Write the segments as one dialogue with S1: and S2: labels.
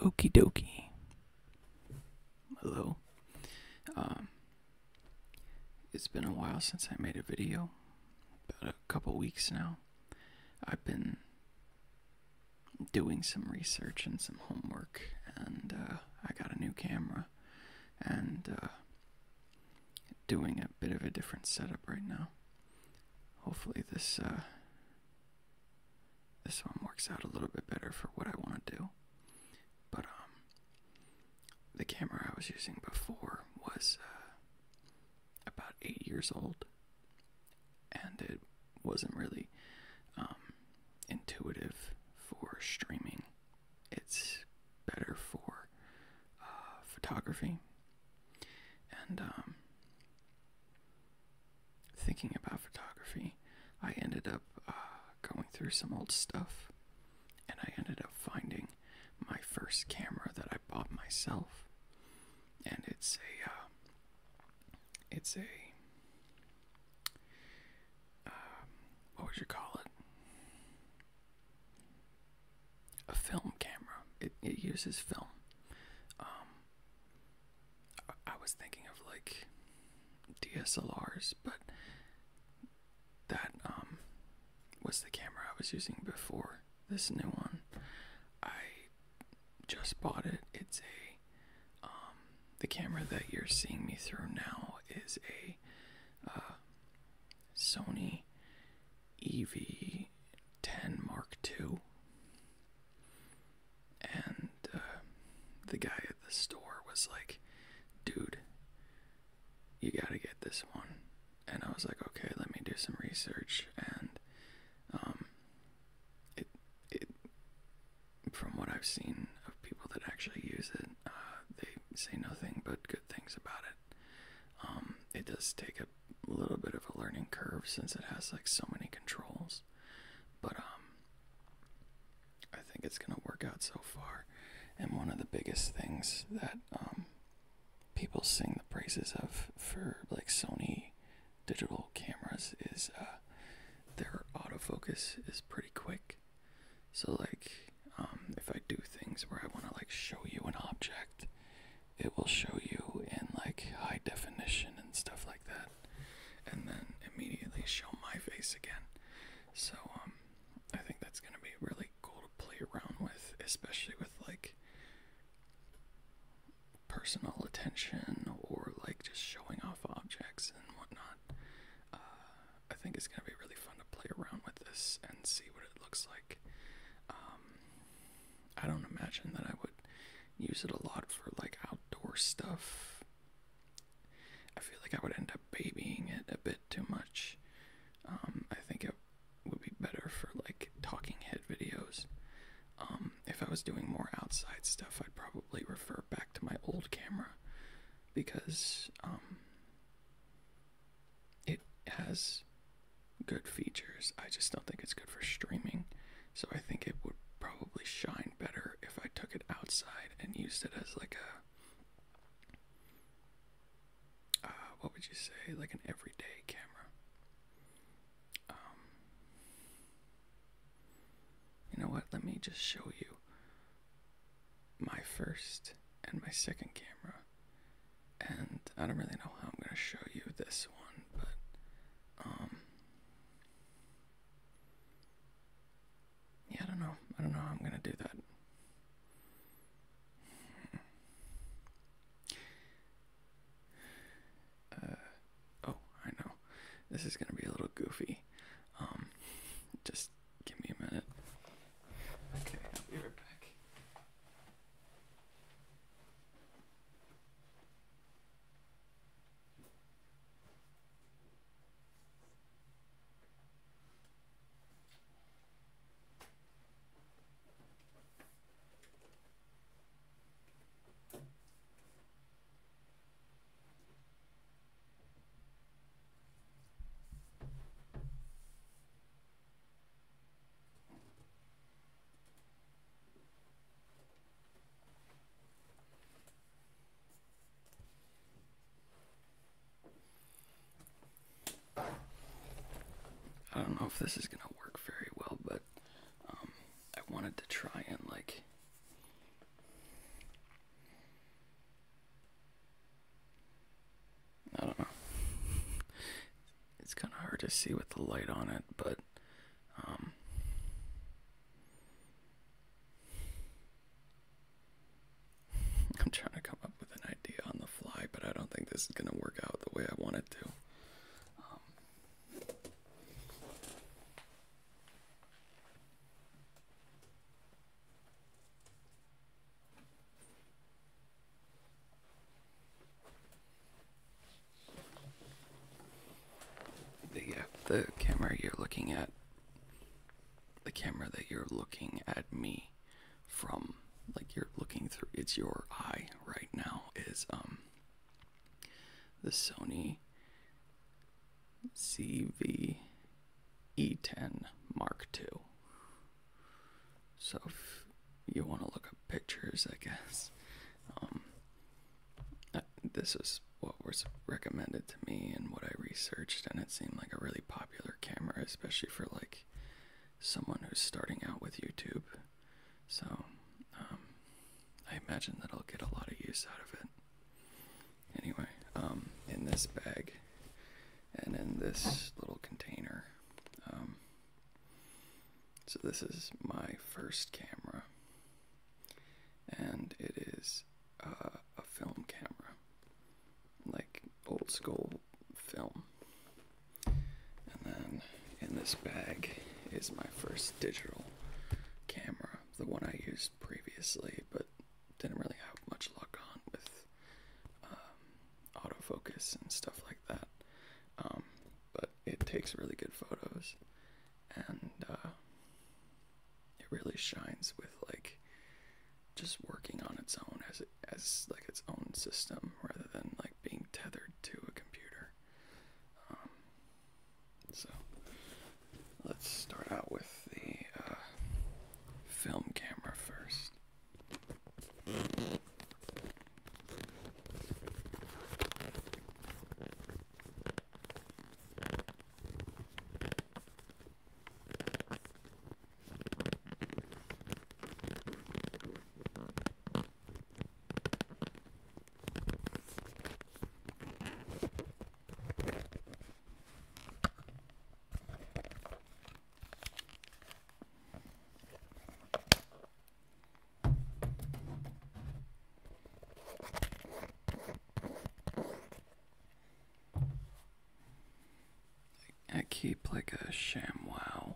S1: Okie dokie. Hello. Um, it's been a while since I made a video. About a couple weeks now. I've been doing some research and some homework, and I got a new camera, and doing a bit of a different setup right now. Hopefully this one works out a little bit better for what I want to do. But the camera I was using before was about 8 years old, and it wasn't really intuitive for streaming. It's better for photography, and thinking about photography, I ended up going through some old stuff, and I ended up finding my first camera that I bought myself, and it's a what would you call it? A film camera. It uses film. I was thinking of like DSLRs, but that was the camera I was using before this new one. I just bought it. It's the camera that you're seeing me through now is a Sony EV10 Mark II, and the guy at the store was like, dude, you gotta get this one. And I was like, okay, let me do some research, and it from what I've seen of people that actually use it, they say nothing but good things about it. It does take a little bit of a learning curve since it has like so many controls, but I think it's gonna work out so far. And one of the biggest things that people sing the praises of for like Sony digital cameras is their autofocus is pretty quick. So like if I do things where I want to like show you an object, it will show you in like high definition and stuff like that, and then immediately show my face again. So I think that's gonna be really cool to play around with, especially with like personal attention or like just showing off objects and whatnot. I think it's gonna be really fun to play around with this and see what it looks like. I don't imagine that I would use it a lot for like outdoor stuff. I feel like I would end up babying it a bit too much. I think it would be better for like talking head videos. If I was doing more outside stuff, I'd probably refer back to my old camera, because it has good features. I just don't think it's good for streaming. So I think it would probably shine better if I took it outside and used it as like a what would you say, like an everyday camera. You know what, let me just show you my first and my second camera, and I don't really know how I'm going to show you this one, but yeah, I don't know how I'm going to do that. Oh, I know. This is going to be a little goofy. Just give me a minute. Okay, I'll be right back. I don't know if this is gonna work very well, but I wanted to try and like to see with the light on it, but um, I'm trying to come up with an idea on the fly, but I don't think this is gonna work out the way I want it to. The camera you're looking at, the camera that you're looking at me from, like you're looking through, it's your eye right now, is the Sony ZV-E10 Mark II. So if you want to look up pictures, I guess, this is what was recommended to me and what I researched, and it seemed like a really popular camera, especially for like someone who's starting out with YouTube. So I imagine that I'll get a lot of use out of it. Anyway, in this bag and in this little container, so this is my first camera, and it is a film camera, like old school film. And then in this bag is my first digital camera, the one I used previously, but didn't really have much luck on with autofocus and stuff like that. But it takes really good photos, and it really shines with like just working on its own as like its own system rather than like being tethered to a computer. So let's start out with the film camera first. I keep like a ShamWow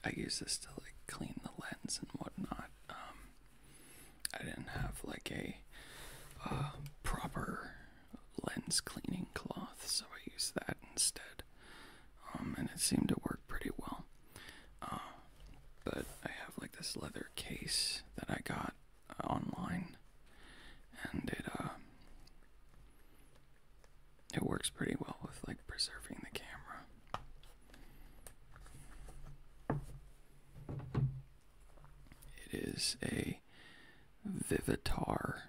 S1: I use this to like clean the lens and whatnot. I didn't have like a proper lens cleaning cloth, so I used that instead, and it seemed to work pretty well. But I have like this leather case that I got online, and it works pretty well with like preserving the camera. It is a Vivitar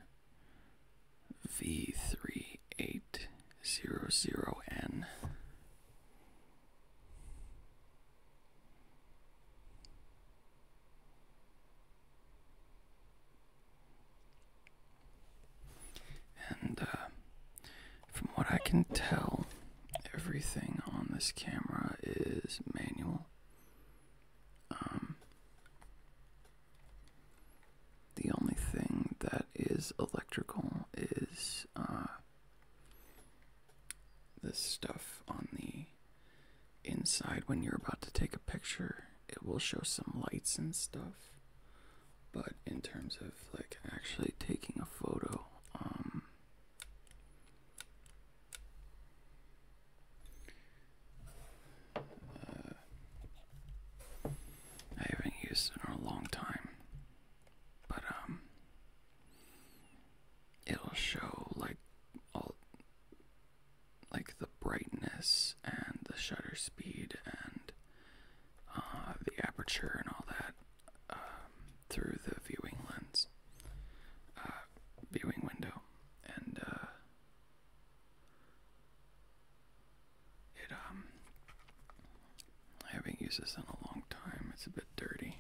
S1: V3800N. And from what I can tell, everything on this camera is manual. The only thing that is electrical is this stuff on the inside. When you're about to take a picture, it will show some lights and stuff. But in terms of like actually taking a photo, I haven't used it in a long time, but it'll show like all like the brightness and the shutter speed and the aperture and all that through the viewing lens, viewing window, and it I haven't used this in a long time. It's a bit dirty.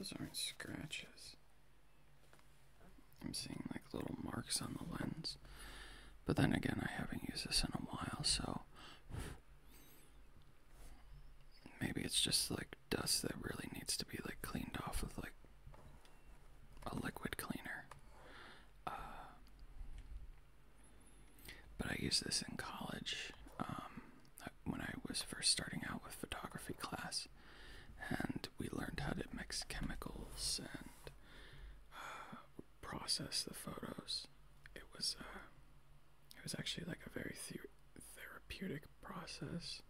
S1: those aren't scratches. I'm seeing like little marks on the lens. But then again, I haven't used this in a while, so maybe it's just like dust that really needs to be like cleaned off with like a liquid cleaner. But I used this in college when I was first starting out with photography class, and we learned how to mix chemicals and process the photos. It was actually like a very therapeutic process.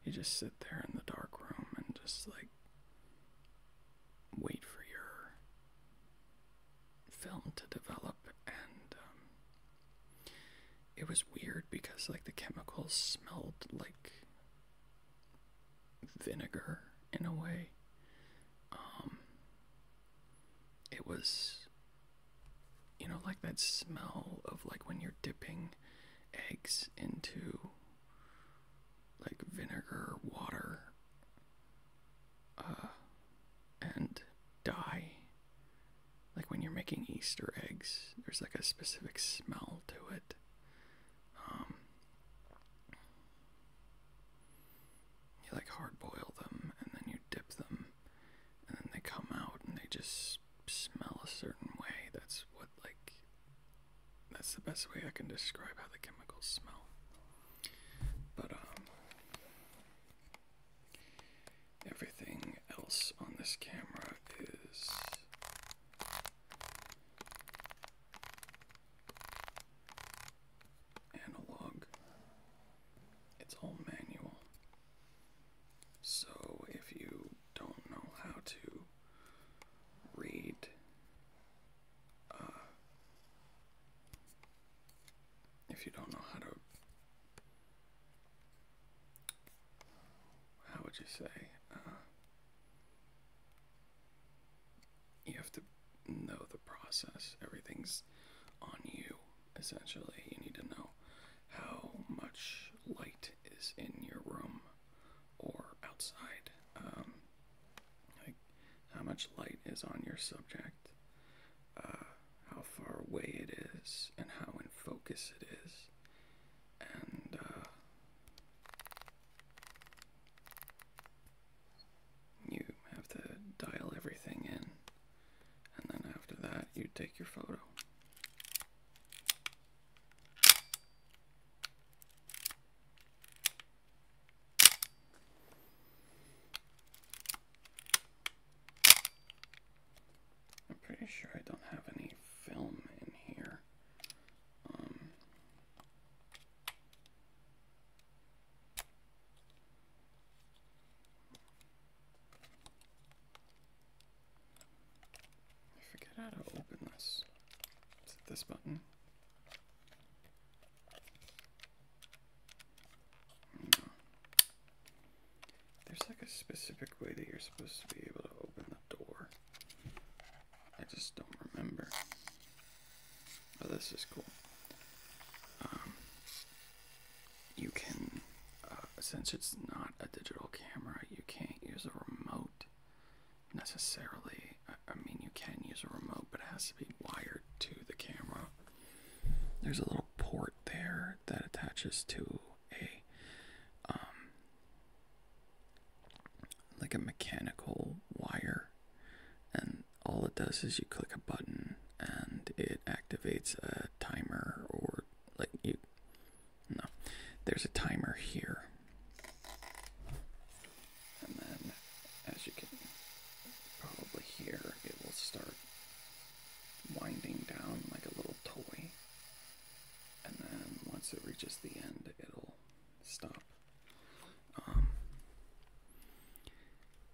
S1: You just sit there in the dark room and just like wait for your film to develop, and it was weird because like the chemicals smelled like vinegar in a way. It was, you know, like that smell of like when you're dipping eggs into like vinegar, water, and dye. Like when you're making Easter eggs, there's like a specific smell to it. You like hard boil them and then you dip them and then they come out and they just smell a certain way. That's the best way I can describe how the chemicals smell. But everything else on this camera is analog. It's all manual. So if you don't know how to read if you don't know how would you say, you have to know the process. Everything's on you, essentially. You need to know how much light is in your room or outside, like how much light is on your subject, how far away it is, and how in focus it is, and you have to dial everything in, and then after that you take your photo. I'm pretty sure I don't have any film in here. I forget how to open this. Is it this button? No. There's like a specific way that you're supposed to be able to open the door. I just don't remember. Oh, this is cool. You can, since it's not a digital camera, you can't use a remote necessarily. I mean, you can use a remote, but it has to be wired to the camera. There's a little port there that attaches to a, like a mechanical wire, and all it does is you click a button and it activates a timer, or like there's a timer here, and then as you can probably hear, it will start winding down like a little toy, and then once it reaches the end, it'll stop.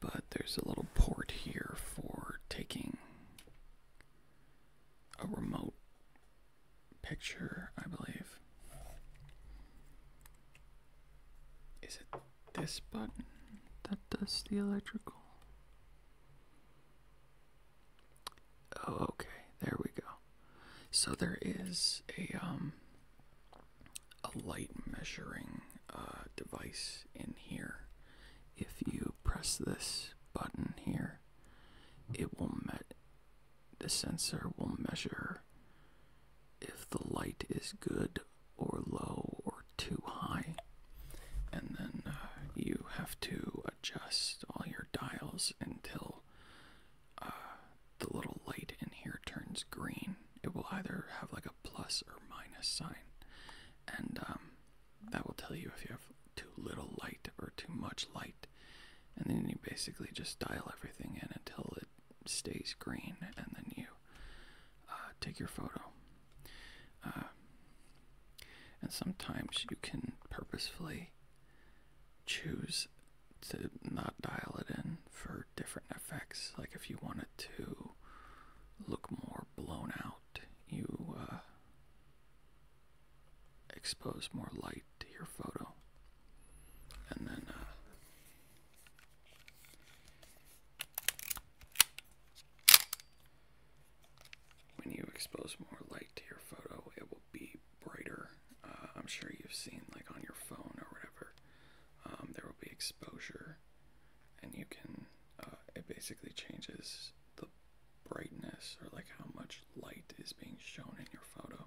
S1: But there's a little port here for taking a remote picture, I believe. Is it this button that does the electrical? Oh, okay, there we go. So there is a light measuring device in here. If you press this button here, it will the sensor will measure if the light is good or low or too high, and then you have to adjust all your dials until the little light in here turns green. It will either have like a plus or minus sign, and that will tell you if you have too little light or too much light, and then you basically just dial everything in until it stays green, and then you take your photo. And sometimes you can purposefully choose to not dial it in for different effects. Like if you want it to look more blown out, you expose more light to your photo. And then when you expose more light to your photo, it will be brighter. I'm sure you've seen, like on your phone or whatever, there will be exposure, and you can, it basically changes the brightness or like how much light is being shown in your photo.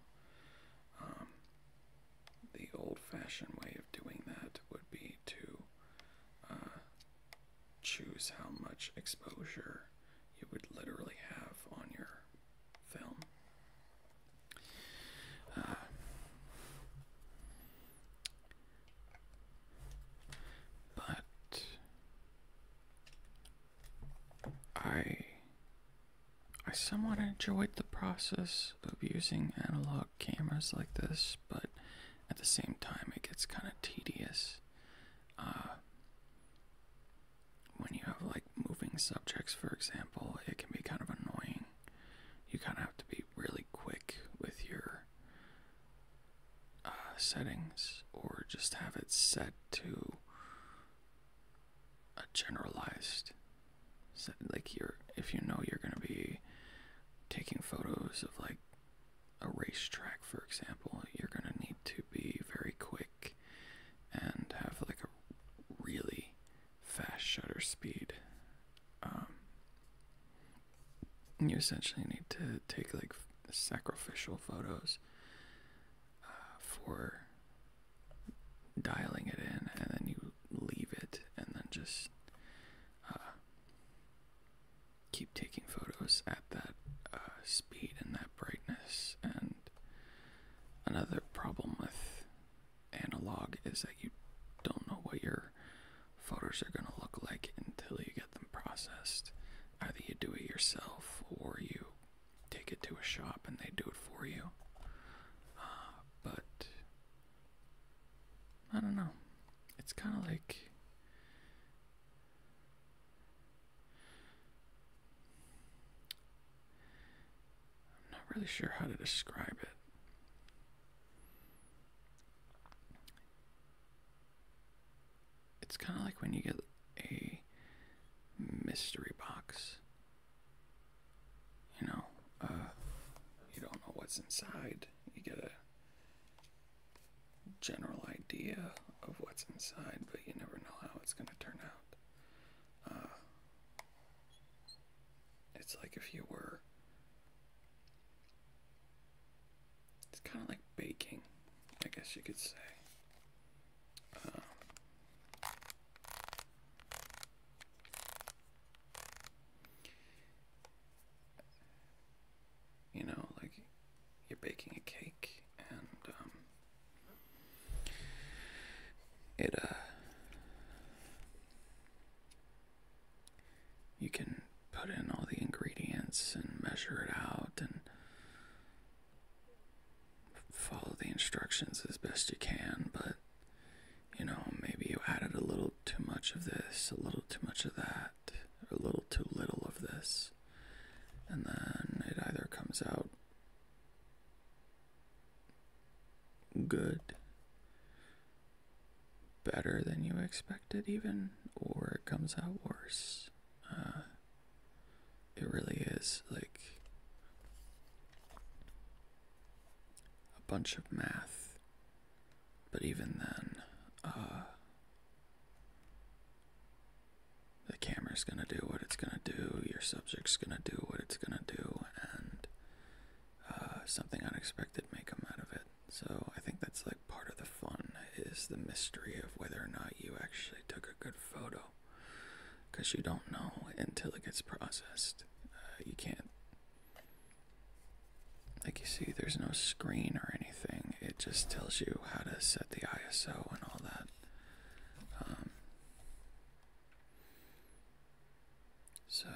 S1: The old-fashioned way of doing that would be to choose how much exposure you would literally have on your film. But I somewhat enjoyed the process of using analog cameras like this, but at the same time it gets kind of tedious. When you have like moving subjects, for example, it can be kind of annoying. You kind of have to be really quick with your settings, or just have it set to a generalized set. Like if you know you're going to be taking photos of like a racetrack, for example, you're going to need to be very quick and have like a really fast shutter speed. You essentially need to take like sacrificial photos for dialing it in, and then you leave it, and then just keep taking photos at that speed and that brightness. And another problem with analog is that you don't know what your photos are going to look like until you get them processed. Either you do it yourself or you take it to a shop and they do it for you. But I don't know. It's kind of like I'm not really sure how to describe it. It's kind of like when you get a mystery box. You know, you don't know what's inside. You get a general idea of what's inside, but you never know how it's going to turn out. It's like if you were... It's kind of like baking, I guess you could say. You know, like you're baking a cake, and you can put in all the ingredients and measure it out and follow the instructions as best you can, but you know, maybe you added a little too much of this, a little too much of that, or a little too little of this, and then it either comes out good, better than you expected even, or it comes out worse. It really is like a bunch of math, but even then, the camera camera's gonna do what it's gonna do, your subject's gonna do what it's gonna do, and something unexpected may come out of it. So I think that's like part of the fun, is the mystery of whether or not you actually took a good photo, because you don't know until it gets processed. You can't, like, you see, there's no screen or anything. It just tells you how to set the ISO and all that. So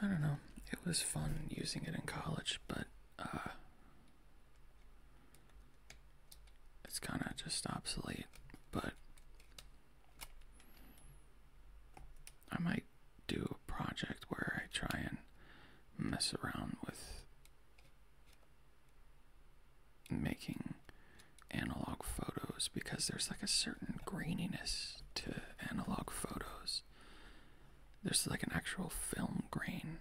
S1: I don't know. It was fun using it in college, but it's kind of just obsolete. But I might do a project where I try and mess around with making analog photos, because there's like a certain graininess to analog photos. There's like an actual film grain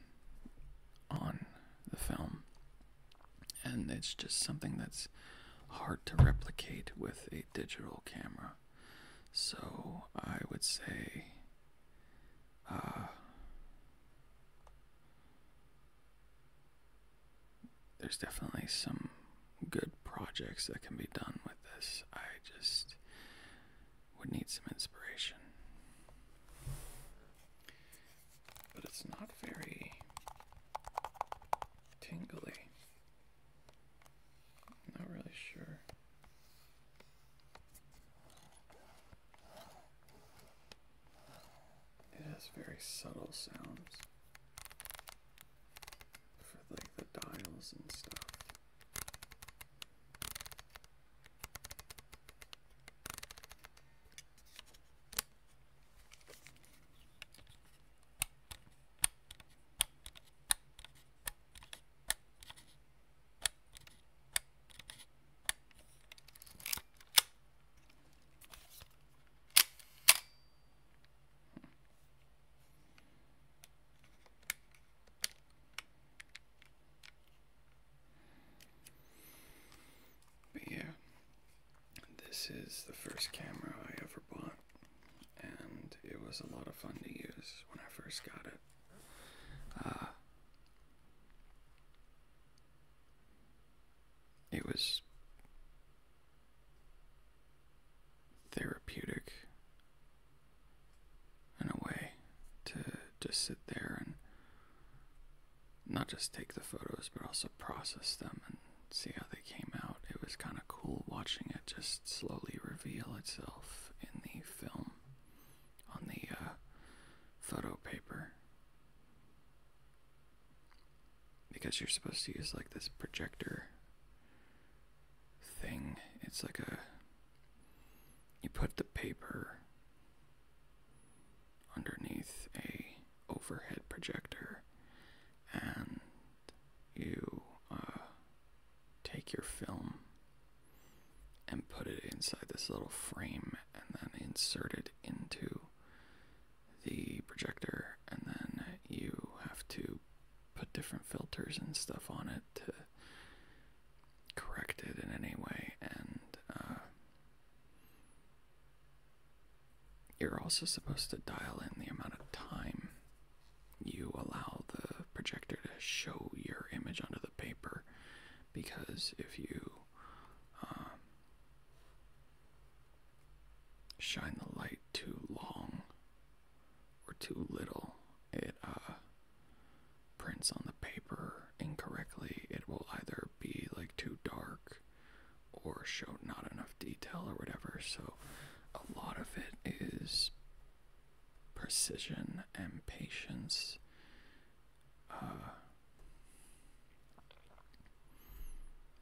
S1: on the film, and it's just something that's hard to replicate with a digital camera. So I would say there's definitely some good projects that can be done with this. I just would need some inspiration. But it's not very tingly. I'm not really sure. It has very subtle sounds for like the dials and stuff. But yeah, this is the first camera I ever bought, and it was a lot of fun to use when I first got it. It was therapeutic in a way to just sit there and not just take the photos, but also process them and see how they came out. It was kind of cool watching it just slowly reveal itself in the film on the photo paper, because you're supposed to use like this projector thing. It's like you put the paper underneath a overhead projector, and you take your film and put it inside this little frame, and then insert it into the projector, and then you have to put different filters and stuff on it to correct it in any way. And you're also supposed to dial in the amount of time you allow the projector to show your image onto the paper, because if you shine the light too long or too little, it prints on the paper incorrectly. It will either be like too dark or show not enough detail or whatever. So a lot of it is precision and patience.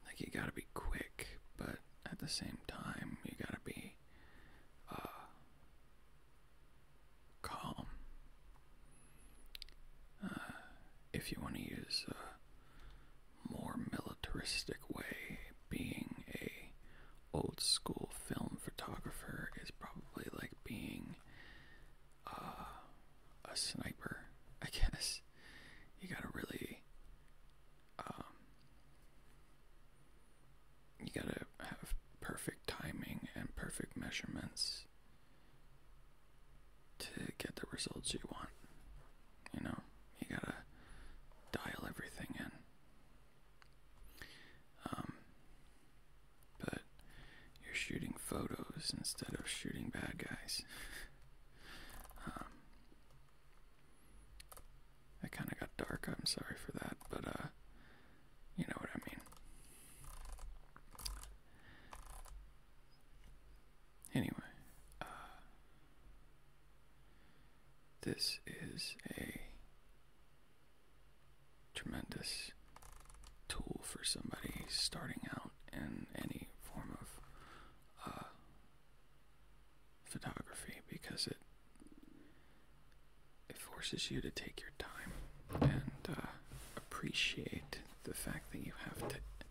S1: Like, you gotta be quick, but at the same time you gotta be calm. If you want to use a more militaristic way, being a old school film photographer is probably like being a sniper, I guess. You gotta really you gotta have perfect timing and perfect measurements results you want. You know, you gotta dial everything in. But you're shooting photos instead of shooting bad guys. That kind of got dark. I'm sorry for that, but you know what I mean. Anyway, this is a tremendous tool for somebody starting out in any form of photography, because it forces you to take your time and appreciate the fact that you have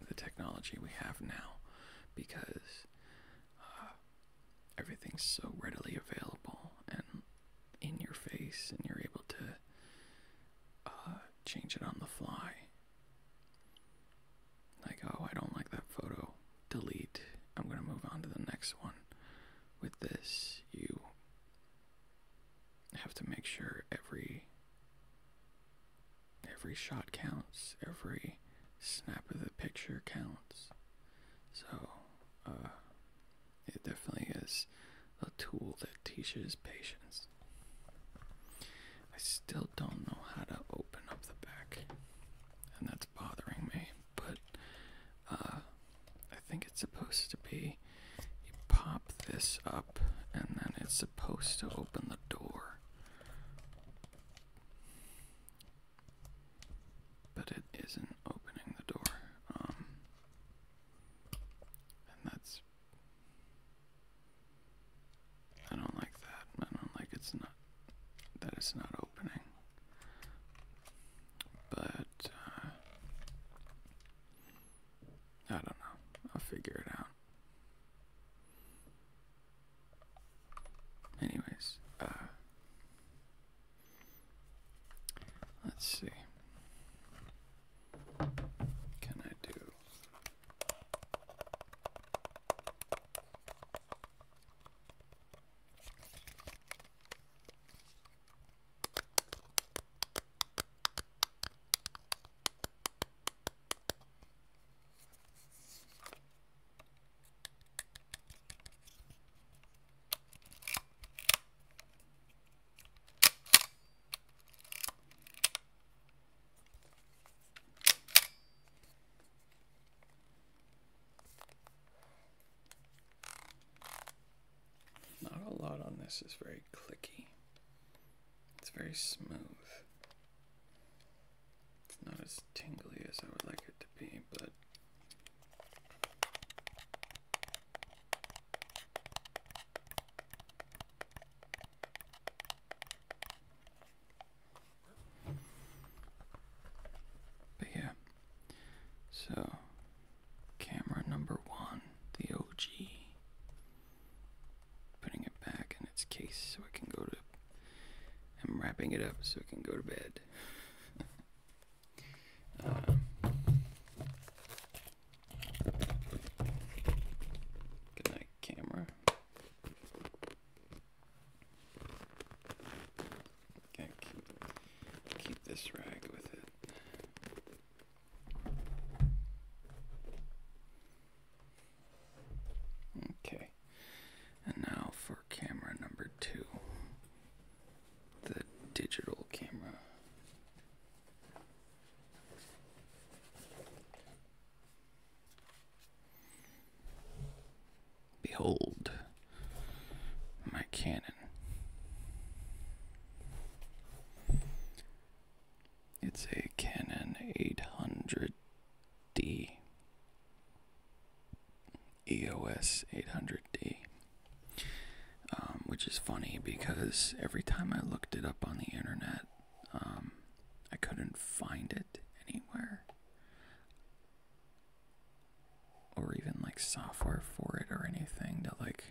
S1: the technology we have now, because everything's so readily available and in your face, and you're able to change it on the fly. Like, oh, I don't like that photo, delete, I'm going to move on to the next one. With this, you have to make sure every shot counts, every snap of the picture counts. So, it definitely is a tool that teaches patience. I still don't know how to open up the back, and that's bothering me, but I think it's supposed to be, you pop this up and then it's supposed to open the door, but it isn't opening the door, and that's, I don't like that. I don't like that it's not opening, but I don't know, I'll figure it out. Anyways, let's see. Can I do? Not a lot on this is very clicky. It's very smooth. It's not as tingly as I would like it to be, but yeah. So, camera number 1, the OG. Putting it back in its case so it can go to, I'm wrapping it up so it can go to bed. Good night, camera. Okay, keep this rag with it. Okay, and now for camera number 2, the digital camera. Behold, my Canon. It's a Canon 800D, EOS 800D, which is funny because every time I looked it up on the internet, I couldn't find it anywhere, or even like software for it or anything to like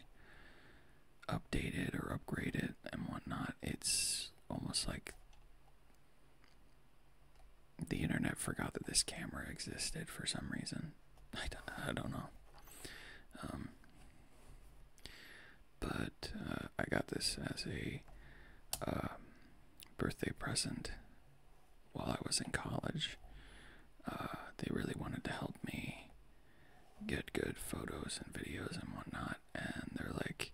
S1: update it or upgrade it and whatnot. It's almost like the internet forgot that this camera existed for some reason. I don't know. But I got this as a birthday present while I was in college. They really wanted to help me get good photos and videos and whatnot, and they're like,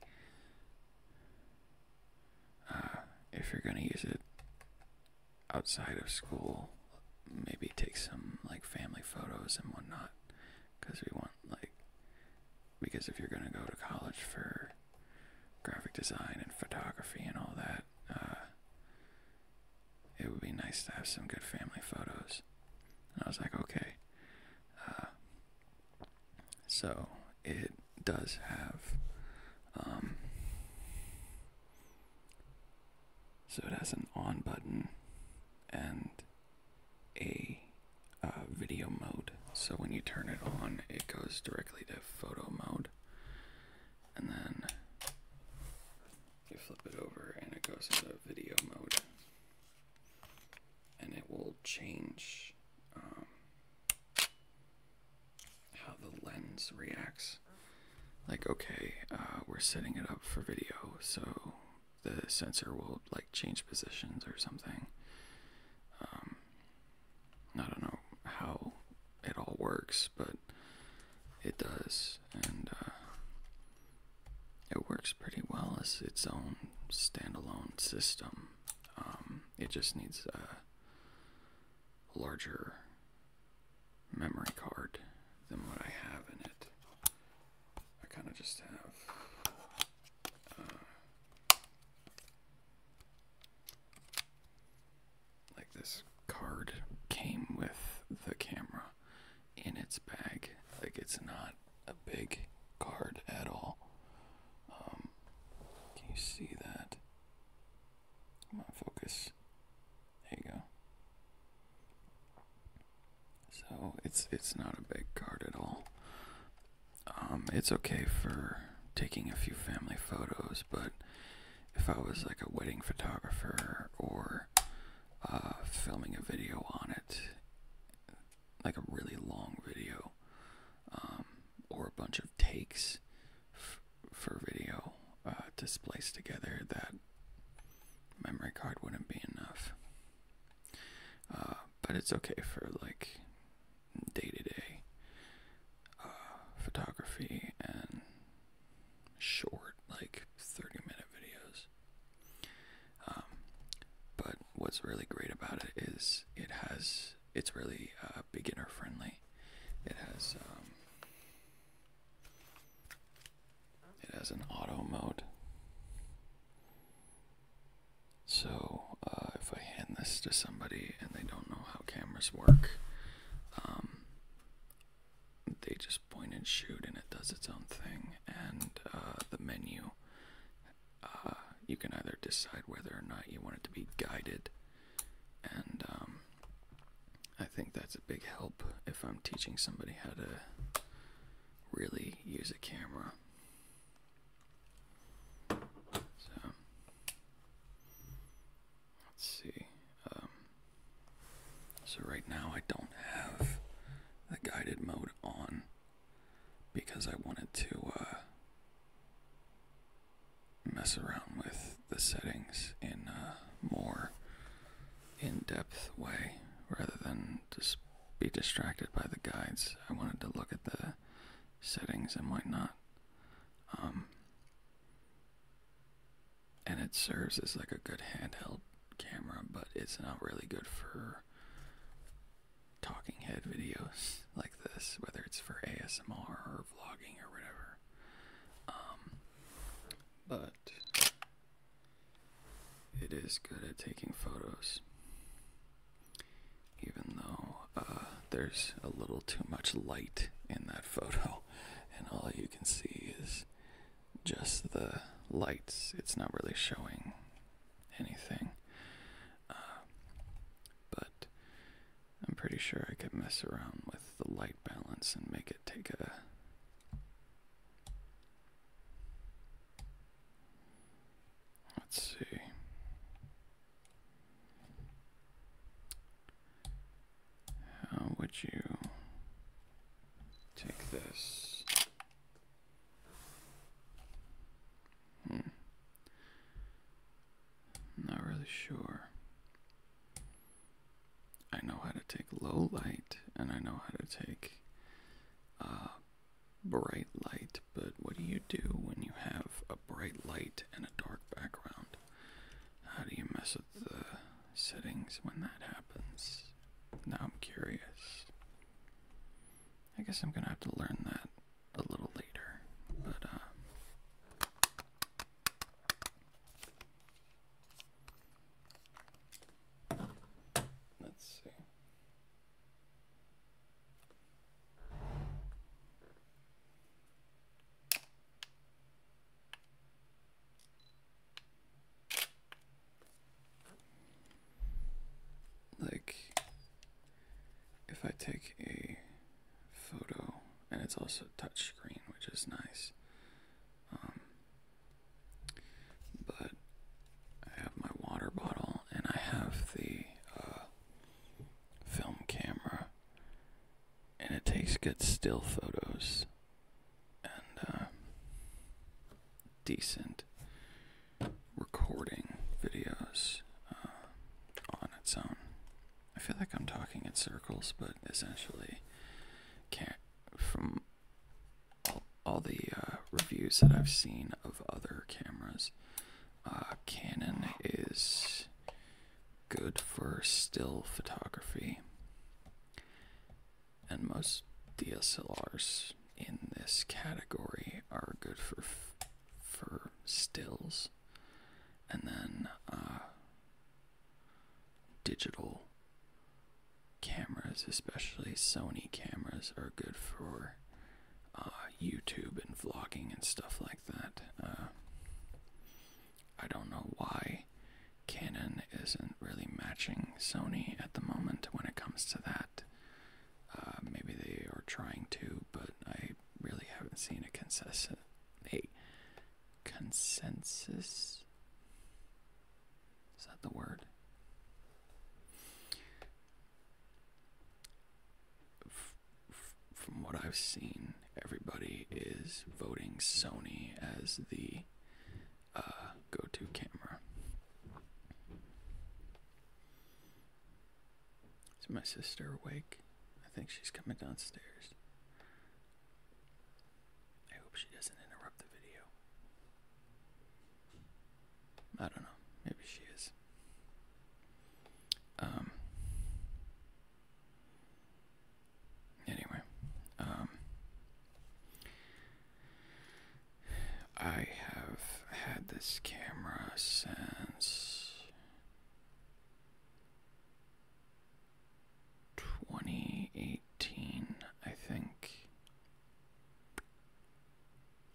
S1: if you're gonna use it outside of school, maybe take some like family photos and whatnot, because because if you're gonna go to college for graphic design and photography and all that, it would be nice to have some good family photos. And I was like, okay. So it does have, so it has an on button and a video mode. So when you turn it on, it goes directly to photo mode. And then you flip it over and it goes into video mode. And it will change how the lens reacts. Like, okay, we're setting it up for video, so the sensor will like change positions or something. I don't know how it all works, but it does, and it works pretty well as its own standalone system. It just needs a larger memory card than what I have in it. I kind of just have like this card came with the camera in its bag. Like, it's not a big card at all. Can you see that? Come on, focus. There you go. So it's not a big card at all. It's okay for taking a few family photos, but if I was like a wedding photographer or filming a video on it, like a really long video, or a bunch of takes for video to splice together, that memory card wouldn't be enough. But it's okay for like day-to-day photography and short, like 30-minute videos. But what's really great about it is it's really beginner friendly. It has an auto mode. So if I hand this to somebody and they don't know how cameras work, they just point and shoot and it does its own thing. And the menu, you can either decide whether or not you want it to be guided, and I think that's a big help if I'm teaching somebody how to really use a camera. So let's see. So right now I don't have the guided mode on because I wanted to mess around with the settings in a more in-depth way rather than just be distracted by the guides. I wanted to look at the settings and whatnot. And it serves as like a good handheld camera, but it's not really good for talking head videos like this, whether it's for ASMR or vlogging or whatever. But it is good at taking photos, even though there's a little too much light in that photo, and all you can see is just the lights. It's not really showing anything. But I'm pretty sure I could mess around with the light balance and make it take a let's see. How would you take this? Not really sure. to take low light, and I know how to take bright light, but what do you do when you have a bright light and a dark background? How do you mess with the settings when that happens? Now I'm curious. I guess I'm gonna have to learn that a little later, but let's see. Like, if I take a photo, and it's also touchscreen, which is nice, but I have my water bottle, and I have the film camera, and it takes good still photos, and decent recording videos on its own. I feel like I'm talking in circles, but essentially, from all the reviews that I've seen of other cameras, Canon is good for still photography, and most DSLRs in this category are good for stills, and then digital cameras, especially Sony cameras, are good for YouTube and vlogging and stuff like that. I don't know why Canon isn't really matching Sony at the moment when it comes to that. Maybe they are trying to, but I really haven't seen a consensus. Is that the word? From what I've seen, everybody is voting Sony as the go-to camera. Is my sister awake? I think she's coming downstairs. I hope she doesn't interrupt the video. I don't know. Maybe she is. Anyway. I have had this camera since 2018, I think.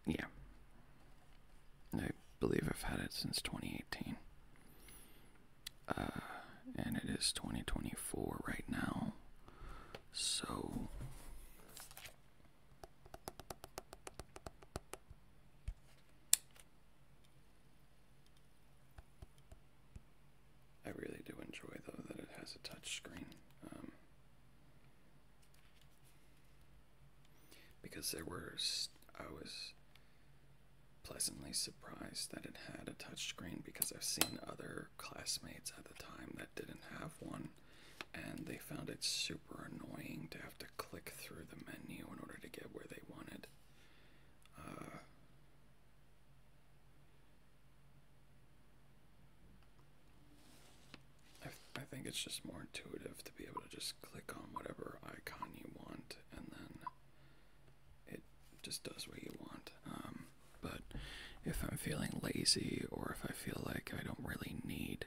S1: Yeah. I believe I've had it since 2018. And it is 2024 right now. So I really do enjoy, though, that it has a touch screen. Because I was pleasantly surprised that it had a touch screen, because I've seen other classmates at the time that didn't have one, and they found it super annoying to have to click through the menu in order to get where they wanted. I think it's just more intuitive to be able to just click on whatever icon you want, and then it just does what you want. But if I'm feeling lazy, or if I feel like I don't really need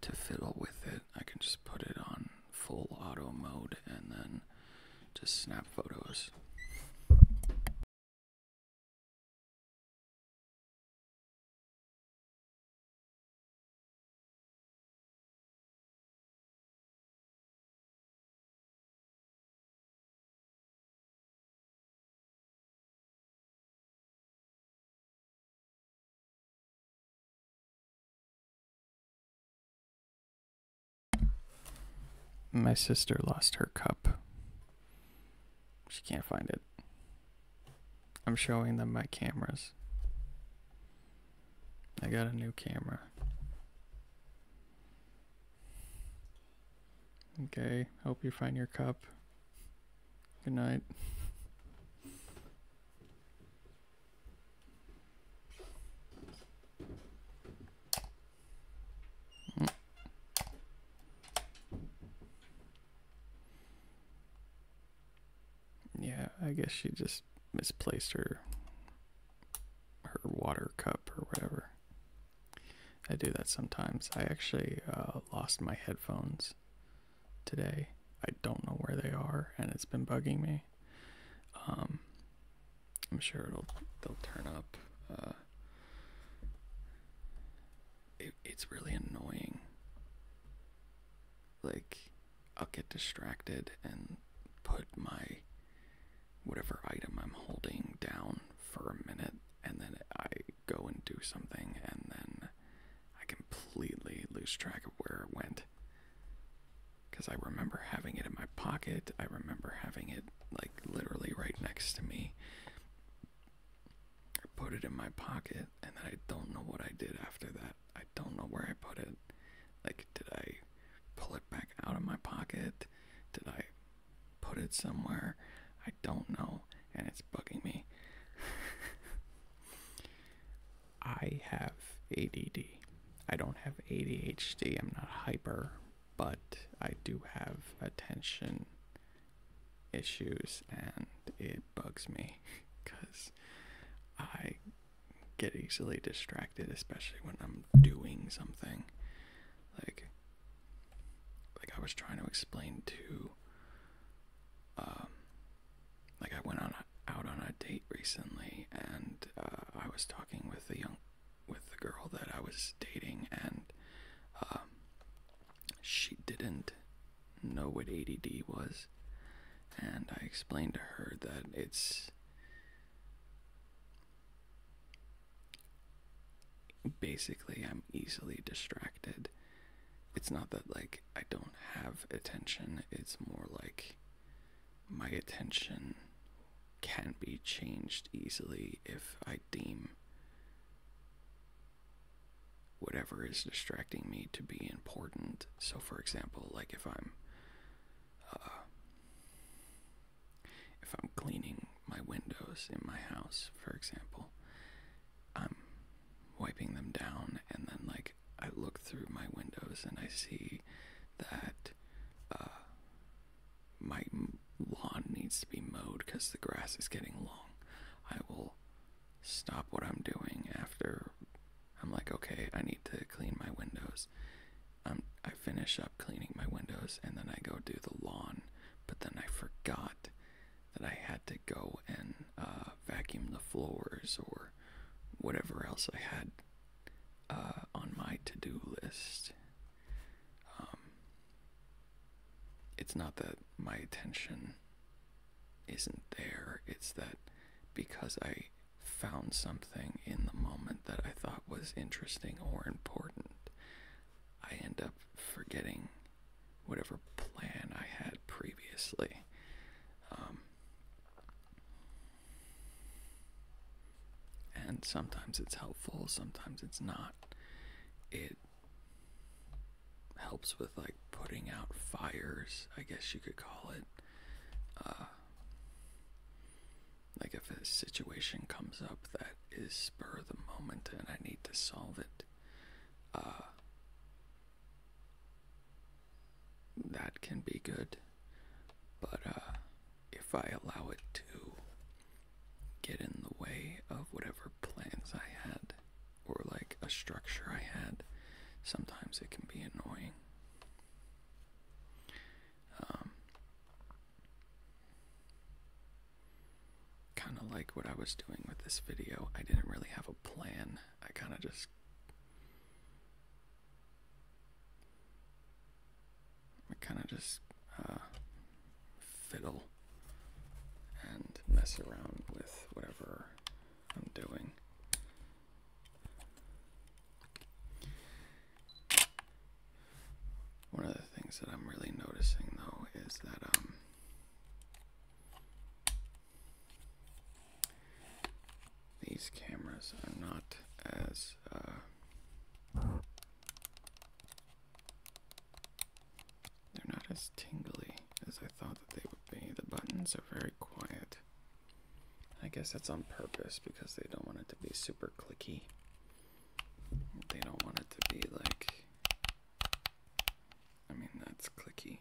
S1: to fiddle with it, I can just put it on full auto mode and then just snap photos. My sister lost her cup. She can't find it. I'm showing them my cameras. I got a new camera. Okay, hope you find your cup. Good night. Yeah, I guess she just misplaced her water cup or whatever. I do that sometimes. I actually lost my headphones today. I don't know where they are, and it's been bugging me. I'm sure they'll turn up. It's really annoying. Like, I'll get distracted and put my whatever item I'm holding down for a minute, and then I go and do something, and then I completely lose track of where it went. Because I remember having it in my pocket. I remember having it, like, literally right next to me. I put it in my pocket, and then I don't know what I did after that. I don't know where I put it. Like, did I pull it back out of my pocket? Did I put it somewhere? I don't know, and it's bugging me. I have ADD. I don't have ADHD. I'm not hyper, but I do have attention issues, and it bugs me because I get easily distracted, especially when I'm doing something. Like I was trying to explain to, like, I went out on a date recently, and I was talking with the girl that I was dating, and she didn't know what ADD was, and I explained to her that it's basically I'm easily distracted. It's not that, like, I don't have attention, it's more like my attention can be changed easily if I deem whatever is distracting me to be important. So, for example, like if I'm cleaning my windows in my house, for example, I'm wiping them down, and then, like, I look through my windows and I see that my lawn needs to be mowed because the grass is getting long. I will stop what I'm doing after I'm like, okay, I need to clean my windows. I finish up cleaning my windows, and then I go do the lawn, but then I forgot that I had to go and vacuum the floors or whatever else I had on my to-do list. It's not that my attention isn't there, it's that because I found something in the moment that I thought was interesting or important, I end up forgetting whatever plan I had previously. And sometimes it's helpful, sometimes it's not. It helps with, like, putting out fires, I guess you could call it. Like, if a situation comes up that is spur of the moment and I need to solve it, that can be good. But if I allow it to get in the way of whatever plans I had, or like a structure I had, sometimes it can be annoying. Kind of like what I was doing with this video. I didn't really have a plan. I kind of just fiddle and mess around with whatever I'm doing. One of the things that I'm really noticing, though, is that these cameras are not as as tingly as I thought that they would be. The buttons are very quiet. I guess that's on purpose because they don't want it to be super clicky. They don't want it to be like, I mean, that's clicky.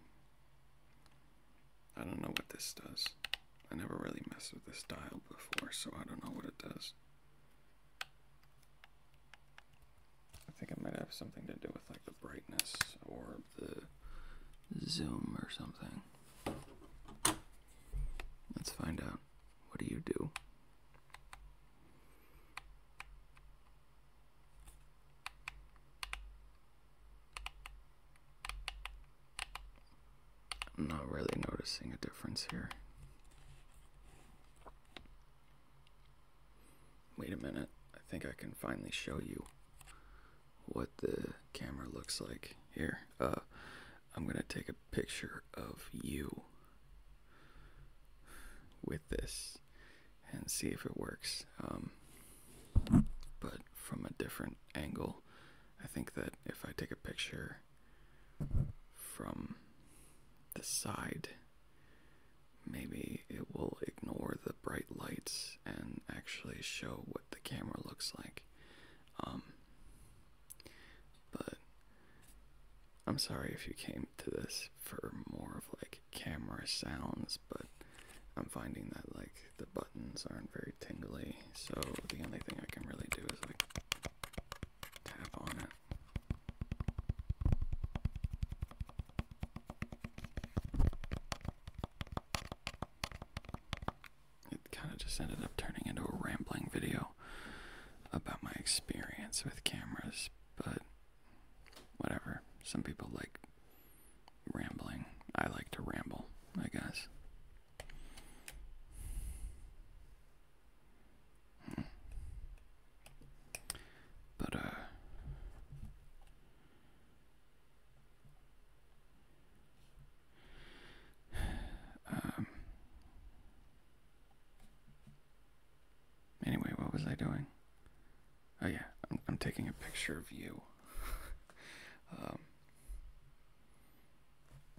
S1: I don't know what this does. I never really messed with this dial before, so I don't know what it does. I think it might have something to do with like the brightness or the zoom or something. Let's find out. What do you do? I'm not really noticing a difference here. Wait a minute. I think I can finally show you what the camera looks like. Here, I'm gonna take a picture of you with this and see if it works. But from a different angle. I think that if I take a picture from the side, maybe it will ignore the bright lights and actually show what the camera looks like. But I'm sorry if you came to this for more of like camera sounds, but I'm finding that like the buttons aren't very tingly, so the only thing I can really do is like tap on it. It kind of just ended up turning into a rambling video about my experience with cameras, but whatever. Some people like rambling. I like to ramble, I guess. But, anyway, what was I doing? Oh yeah, I'm taking a picture of you.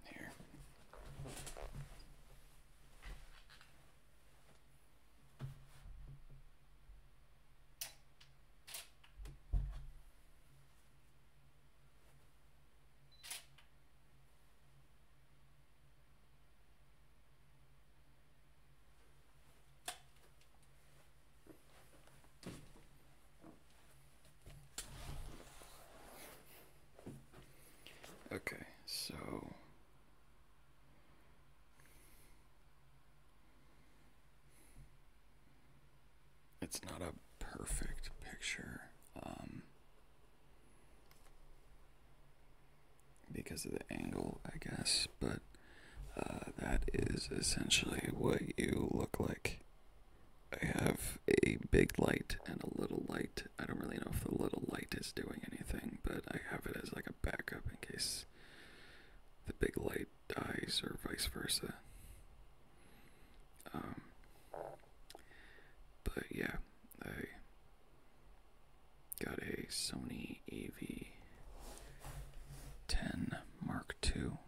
S1: Here. Okay, so it's not a perfect picture because of the angle, I guess, but that is essentially what you look like. I have a big light and a little light. I don't really know if the little light is doing anything, but I have it as like a backup in case the big light dies or vice versa. But yeah, I got a Sony AV10 Mark II.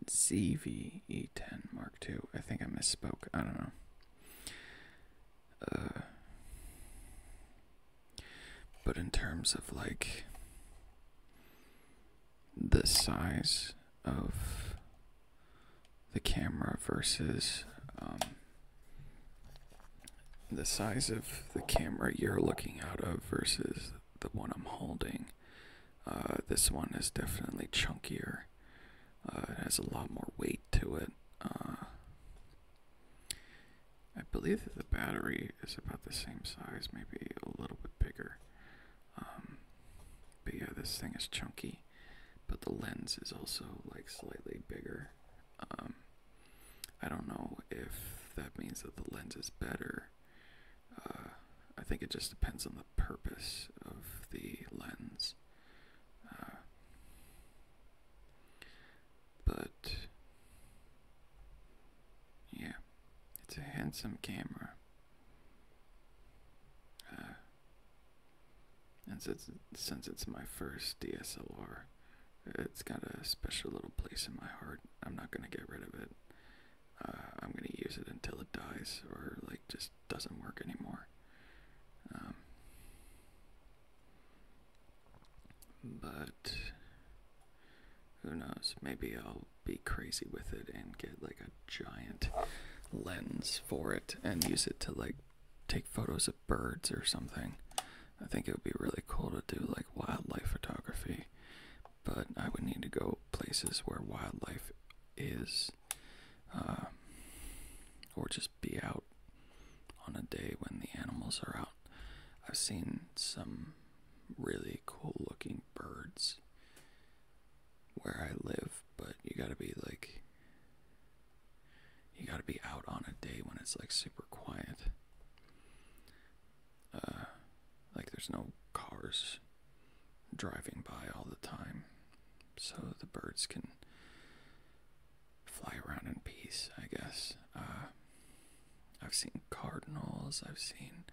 S1: ZV-E10 Mark II. I think I misspoke. I don't know. But in terms of like the size of the camera versus the size of the camera you're looking out of versus the one I'm holding, this one is definitely chunkier. It has a lot more weight to it. I believe that the battery is about the same size, maybe a little bit bigger. But yeah, this thing is chunky, but the lens is also like slightly bigger. I don't know if that means that the lens is better. I think it just depends on the purpose of the lens. But yeah, it's a handsome camera. since it's my first DSLR, it's got a special little place in my heart. I'm not gonna get rid of it. I'm gonna use it until it dies or like just doesn't work anymore. But who knows? Maybe I'll be crazy with it and get like a giant lens for it and use it to like take photos of birds or something. I think it would be really cool to do like wildlife photography, but I would need to go places where wildlife is, or just be out on a day when the animals are out. I've seen some really cool looking birds where I live, but you gotta be out on a day when it's like super quiet. Like there's no cars driving by all the time, so the birds can fly around in peace, I guess. I've seen cardinals, I've seen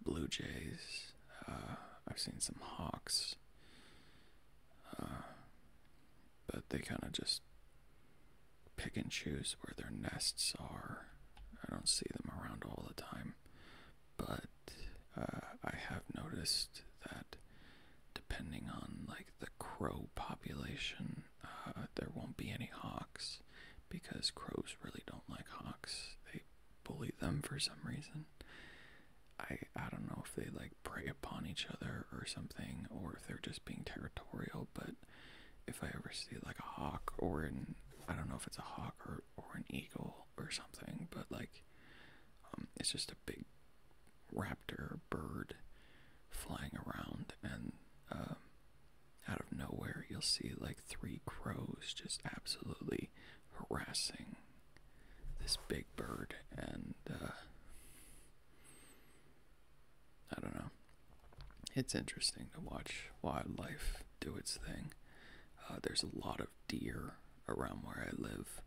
S1: blue jays, I've seen some hawks, but they kind of just pick and choose where their nests are. I don't see them around all the time, but I have noticed that depending on like the crow population, there won't be any hawks because crows really don't like hawks. They bully them for some reason. I don't know if they like prey upon each other or something, or if they're just being territorial, but if I ever see like a hawk I don't know if it's a hawk or an eagle or something, but like it's just a big raptor bird flying around, and out of nowhere you'll see like 3 crows just absolutely harassing this big bird, and I don't know. It's interesting to watch wildlife do its thing. There's a lot of deer around where I live,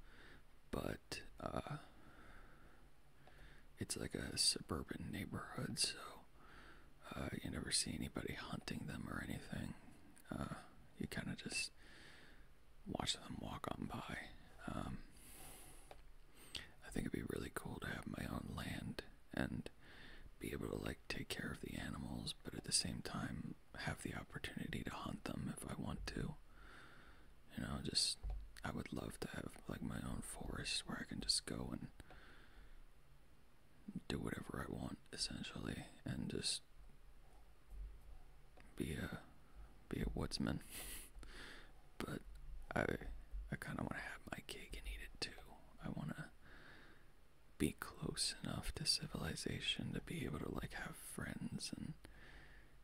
S1: but it's like a suburban neighborhood, so you never see anybody hunting them or anything. You kind of just watch them walk on by. I think it'd be really cool to have my own land and be able to like take care of the animals, but at the same time have the opportunity to hunt them if I want to. You know, just I would love to have like my own forest where I can just go and do whatever I want essentially, and just be a woodsman. But I kind of want to have my cake and eat it too. I want to be close enough to civilization to be able to like have friends and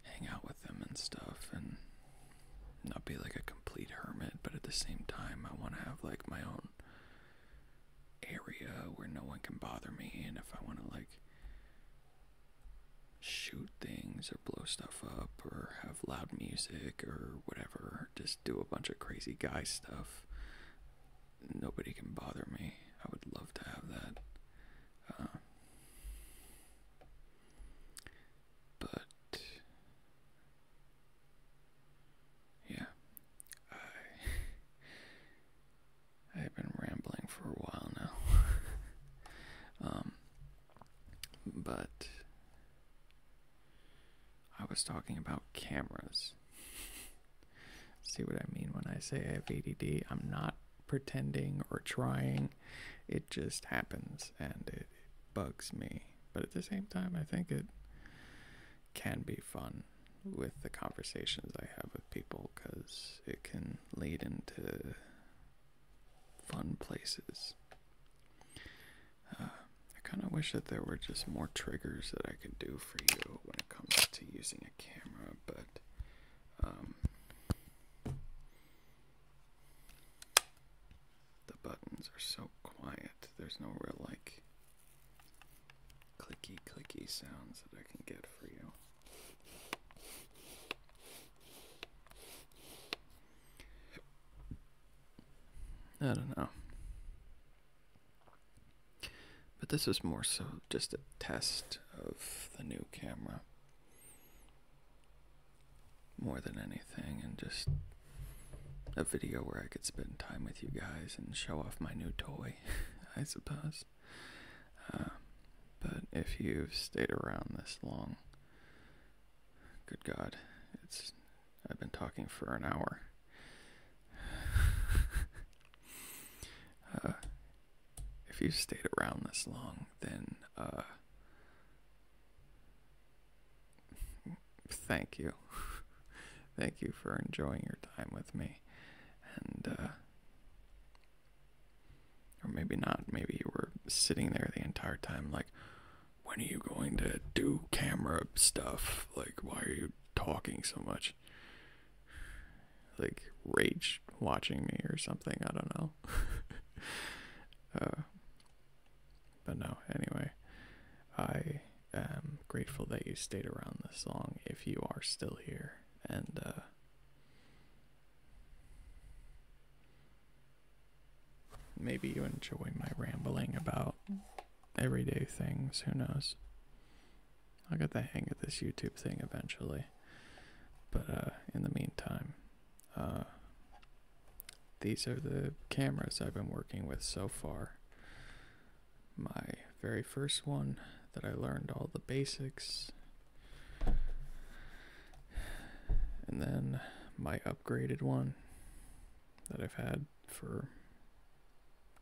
S1: hang out with them and stuff, and not be like a complete hermit, but at the same time I want to have like my own area where no one can bother me, and if I want to like shoot things or blow stuff up or have loud music or whatever, just do a bunch of crazy guy stuff, nobody can bother me. I would love to have that. But yeah, I've been rambling for a while now. But I was talking about cameras. See what I mean when I say I have ADD? I'm not pretending or trying. It just happens, and it bugs me. But at the same time, I think it can be fun with the conversations I have with people, because it can lead into fun places. I kind of wish that there were just more triggers that I could do for you when it comes to using a camera, but the buttons are so quiet. There's no real like clicky sounds that I can get for you. I don't know. But this was more so just a test of the new camera. more than anything, and just a video where I could spend time with you guys and show off my new toy, I suppose. But if you've stayed around this long, good God, I've been talking for an hour. If you've stayed around this long, then thank you. Thank you for enjoying your time with me. And or maybe not, maybe you were sitting there the entire time like, when are you going to do camera stuff? Like, why are you talking so much? Like, rage watching me or something, I don't know. But no, anyway, I am grateful that you stayed around this long, if you are still here, and maybe you enjoy my rambling about everyday things, who knows. I'll get the hang of this YouTube thing eventually, but in the meantime, these are the cameras I've been working with so far. My very first one that I learned all the basics, and then my upgraded one that I've had for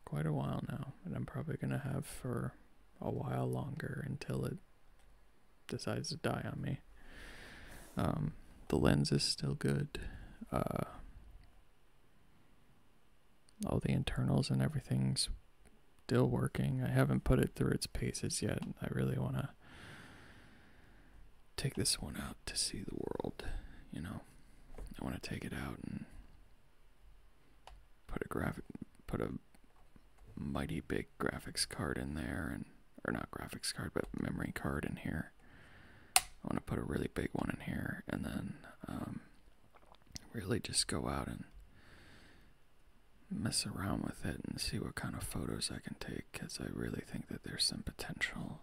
S1: quite a while now, and I'm probably gonna have for a while longer until it decides to die on me. The lens is still good. All the internals and everything's still working. I haven't put it through its paces yet. I really want to take this one out to see the world, you know. I want to take it out and put a mighty big graphics card in there, and or not graphics card, but memory card in here. I want to put a really big one in here, and then really just go out and mess around with it and see what kind of photos I can take, because I really think that there's some potential.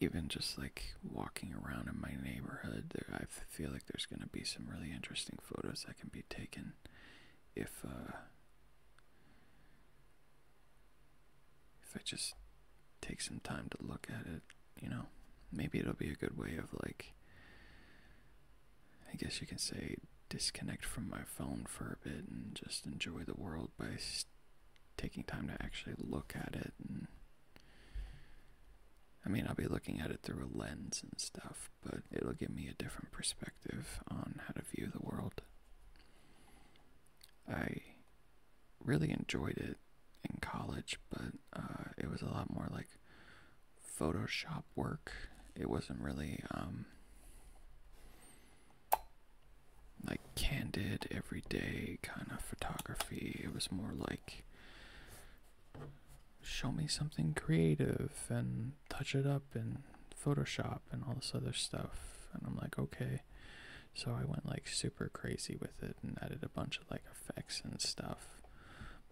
S1: Even just like walking around in my neighborhood, I feel like there's going to be some really interesting photos that can be taken if I just take some time to look at it, you know. Maybe it'll be a good way of, like, I guess you can say, disconnect from my phone for a bit and just enjoy the world by taking time to actually look at it. And I mean, I'll be looking at it through a lens and stuff, but it'll give me a different perspective on how to view the world. I really enjoyed it in college, but it was a lot more like Photoshop work. It wasn't really like candid, everyday kind of photography. It was more like, show me something creative and touch it up in Photoshop and all this other stuff. And I'm like, okay. So I went like super crazy with it and added a bunch of like effects and stuff.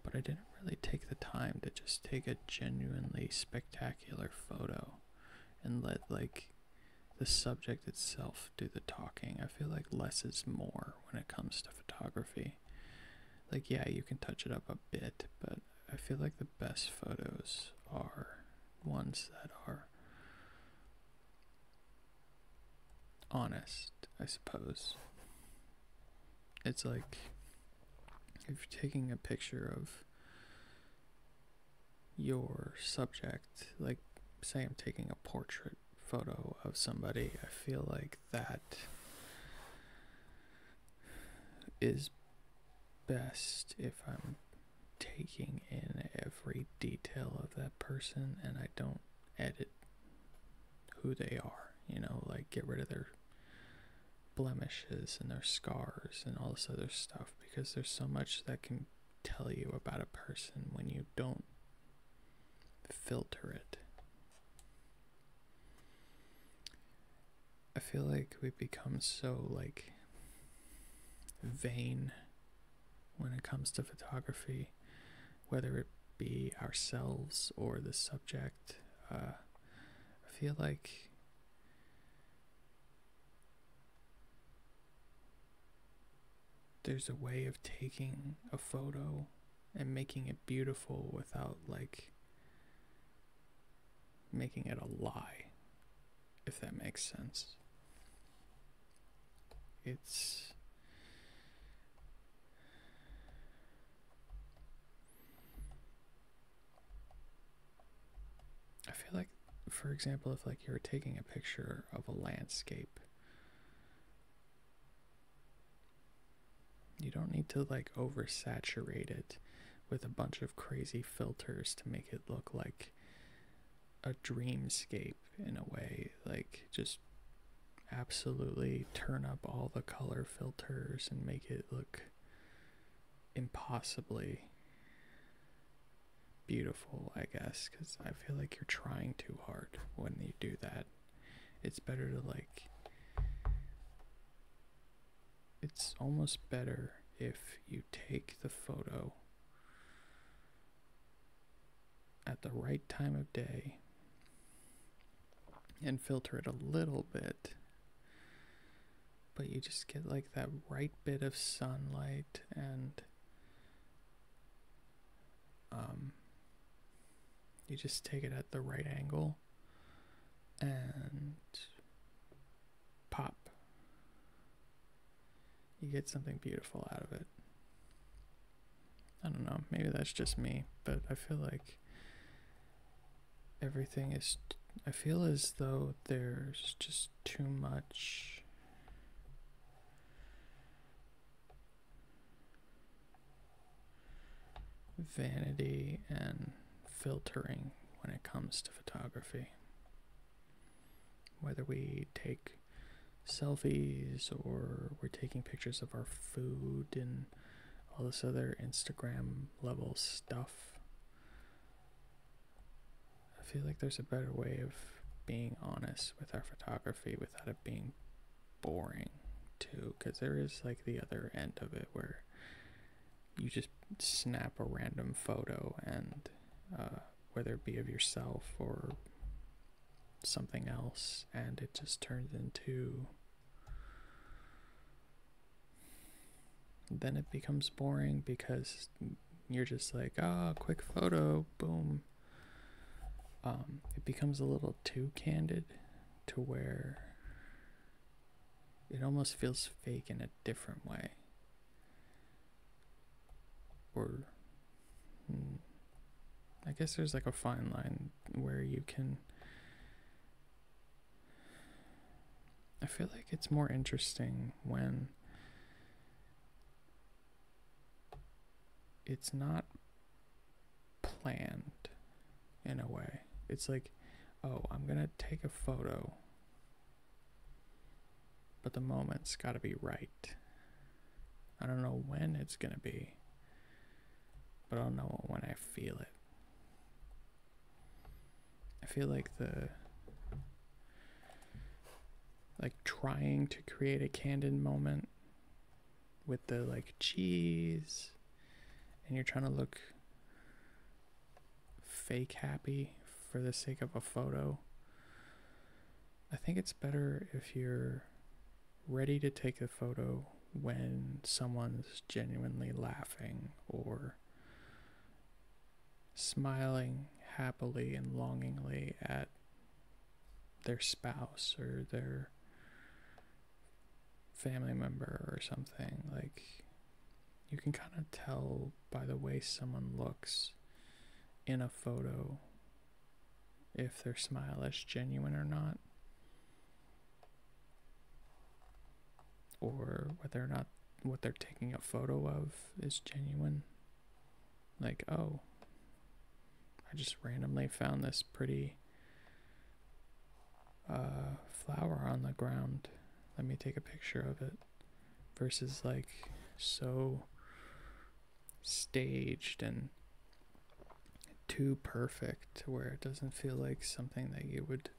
S1: But I didn't really take the time to just take a genuinely spectacular photo and let like the subject itself do the talking. I feel like less is more when it comes to photography. Like, yeah, you can touch it up a bit, but I feel like the best photos are ones that are honest, I suppose. It's like if you're taking a picture of your subject, like say I'm taking a portrait photo of somebody, I feel like that is best if I'm taking in every detail of that person and I don't edit who they are, you know, like get rid of their blemishes and their scars and all this other stuff, because there's so much that can tell you about a person when you don't filter it. I feel like we've become so like vain when it comes to photography, whether it be ourselves or the subject. I feel like there's a way of taking a photo and making it beautiful without like making it a lie, if that makes sense. It's I feel like, for example, if like you're taking a picture of a landscape, you don't need to like oversaturate it with a bunch of crazy filters to make it look like a dreamscape in a way. Like, just absolutely turn up all the color filters and make it look impossibly beautiful, I guess, because I feel like you're trying too hard when you do that. It's better to like, it's almost better if you take the photo at the right time of day and filter it a little bit, but you just get like that right bit of sunlight, and you just take it at the right angle and pop. You get something beautiful out of it. I don't know, maybe that's just me, but I feel like everything is, I feel as though there's just too much vanity and filtering when it comes to photography. Whether we take selfies or we're taking pictures of our food and all this other Instagram level stuff, I feel like there's a better way of being honest with our photography without it being boring too, because there is like the other end of it where you just snap a random photo and whether it be of yourself or something else, and it just turns into, then it becomes boring because you're just like, quick photo, boom. It becomes a little too candid to where it almost feels fake in a different way. Or I guess there's like a fine line where you can, I feel like it's more interesting when it's not planned in a way. It's like, oh, I'm gonna take a photo, but the moment's gotta be right. I don't know when it's gonna be, but I'll know when I feel it. I feel like trying to create a candid moment with the like cheese, and you're trying to look fake happy for the sake of a photo. I think it's better if you're ready to take a photo when someone's genuinely laughing or smiling happily and longingly at their spouse or their family member or something. Like, you can kind of tell by the way someone looks in a photo if their smile is genuine or not, or whether or not what they're taking a photo of is genuine. Like, oh, I just randomly found this pretty flower on the ground, let me take a picture of it, versus like so staged and too perfect where it doesn't feel like something that you would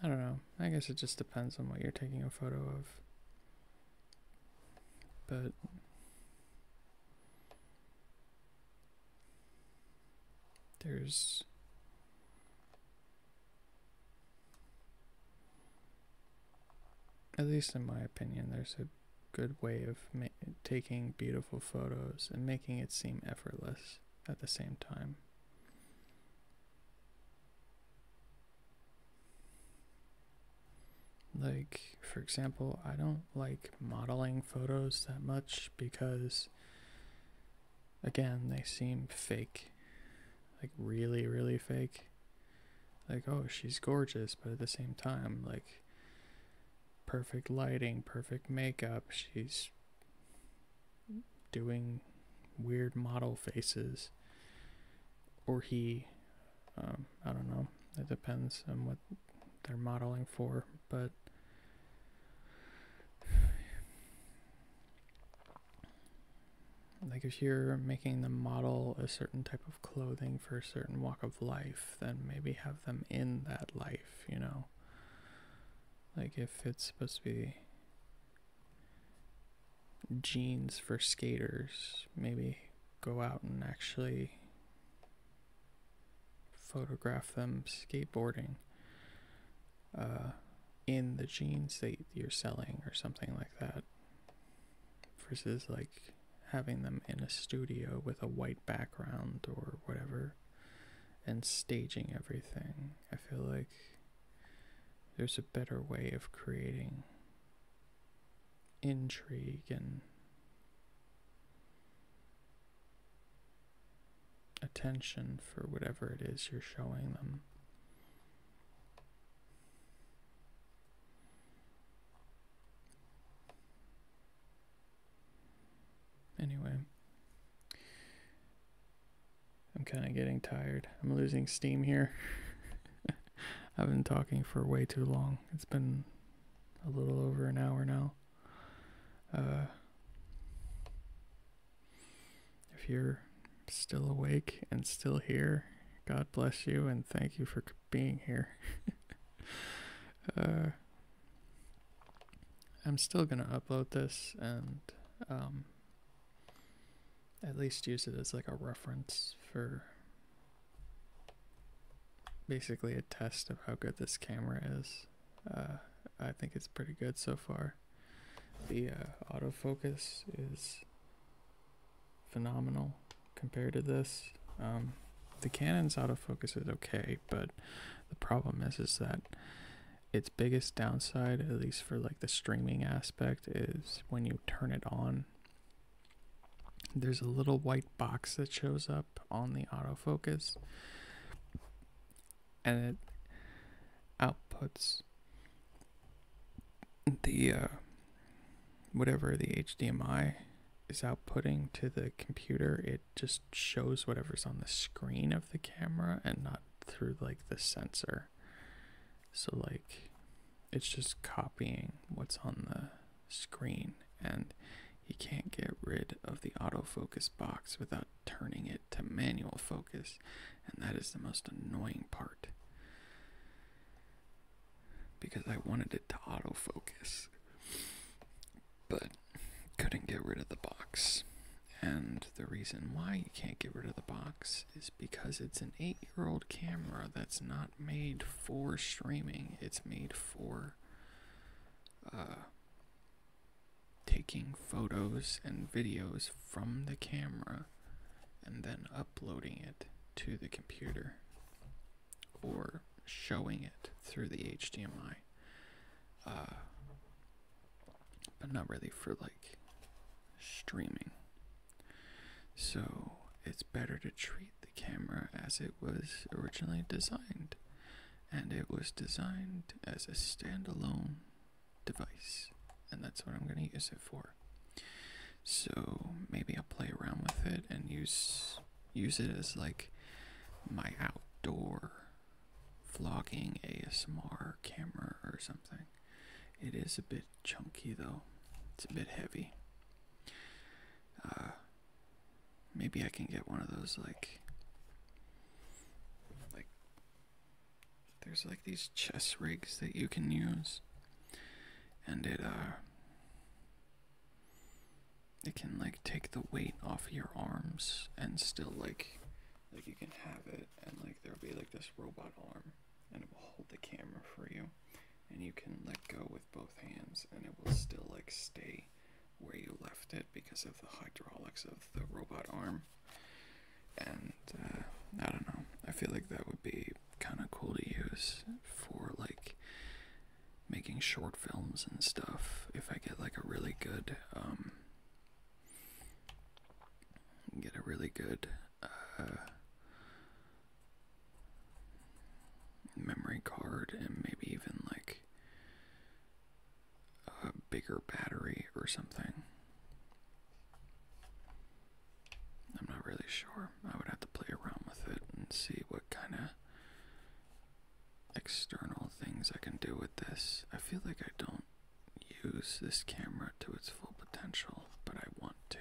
S1: I don't know. I guess it just depends on what you're taking a photo of. But there's at least in my opinion, there's a good way of taking beautiful photos and making it seem effortless at the same time. Like, for example, I don't like modeling photos that much because, again, they seem fake. Like, really, really fake. Like, oh, she's gorgeous, but at the same time, like, perfect lighting, perfect makeup. She's doing weird model faces. Or he, I don't know. It depends on what they're modeling for, but like if you're making them model a certain type of clothing for a certain walk of life, then maybe have them in that life, you know? Like if it's supposed to be jeans for skaters, maybe go out and actually photograph them skateboarding in the jeans that you're selling or something like that, versus like having them in a studio with a white background or whatever and staging everything. I feel like there's a better way of creating intrigue and attention for whatever it is you're showing them. Anyway, I'm kind of getting tired. I'm losing steam here. I've been talking for way too long. It's been a little over an hour now. If you're still awake and still here, God bless you and thank you for being here. I'm still gonna upload this and at least use it as like a reference for basically a test of how good this camera is. I think it's pretty good so far. The autofocus is phenomenal compared to this. The Canon's autofocus is okay, but the problem is that its biggest downside, at least for like the streaming aspect, is when you turn it on, there's a little white box that shows up on the autofocus and it outputs the whatever the HDMI is outputting to the computer. It just shows whatever's on the screen of the camera and not through like the sensor. So like it's just copying what's on the screen, and you can't get rid of the autofocus box without turning it to manual focus, and that is the most annoying part because I wanted it to autofocus but couldn't get rid of the box. And the reason why you can't get rid of the box is because it's an 8-year-old camera that's not made for streaming. It's made for taking photos and videos from the camera and then uploading it to the computer or showing it through the HDMI. But not really for like streaming. So it's better to treat the camera as it was originally designed, and it was designed as a standalone device, and that's what I'm going to use it for. So maybe I'll play around with it and use it as like my outdoor vlogging ASMR camera or something. It is a bit chunky though. It's a bit heavy. Maybe I can get one of those like there's like these chest rigs that you can use, and it can like take the weight off your arms and still like you can have it, and like there'll be like this robot arm and it will hold the camera for you, and you can let go with both hands and it will still like stay where you left it because of the hydraulics of the robot arm. And I don't know, I feel like that would be kind of cool to use for like making short films and stuff. If I get like a really good memory card and maybe even like a bigger battery or something. I'm not really sure. I would have to play around with it and see what kind of external things I can do with this. I feel like I don't use this camera to its full potential, but I want to.